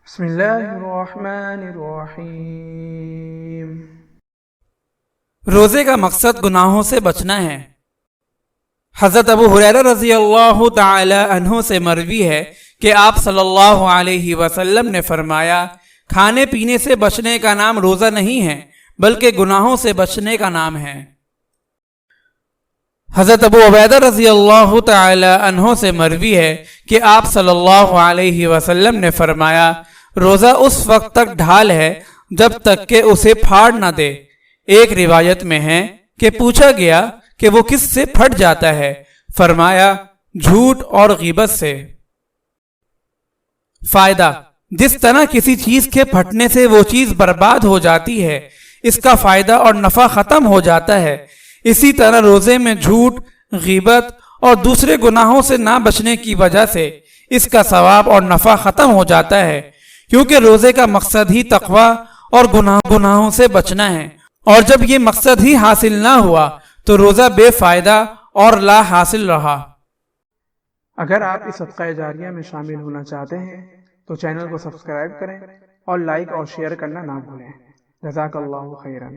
بسم اللہ الرحمن الرحیم۔ روزے کا مقصد گناہوں سے بچنا ہے۔ حضرت ابو ہریرہ رضی اللہ تعالی عنہ سے مروی ہے کہ آپ صلی اللہ علیہ وسلم نے فرمایا، کھانے پینے سے بچنے کا نام روزہ نہیں ہے بلکہ گناہوں سے بچنے کا نام ہے۔ حضرت ابو عبیدہ رضی اللہ تعالی عنہ سے مروی ہے کہ آپ صلی اللہ علیہ وسلم نے فرمایا، روزہ اس وقت تک ڈھال ہے جب تک کہ اسے پھاڑ نہ دے۔ ایک روایت میں ہے کہ پوچھا گیا کہ وہ کس سے پھٹ جاتا ہے؟ فرمایا، جھوٹ اور غیبت سے۔ فائدہ: جس طرح کسی چیز کے پھٹنے سے وہ چیز برباد ہو جاتی ہے، اس کا فائدہ اور نفع ختم ہو جاتا ہے، اسی طرح روزے میں جھوٹ، غیبت اور دوسرے گناہوں سے نہ بچنے کی وجہ سے اس کا ثواب اور نفع ختم ہو جاتا ہے، کیونکہ روزے کا مقصد ہی تقوی اور گناہوں سے بچنا ہے، اور جب یہ مقصد ہی حاصل نہ ہوا تو روزہ بے فائدہ اور لا حاصل رہا۔ اگر آپ اس صدقہ جاریہ میں شامل ہونا چاہتے ہیں تو چینل کو سبسکرائب کریں اور لائک اور شیئر کرنا نہ بھولیں۔ جزاک اللہ خیرا۔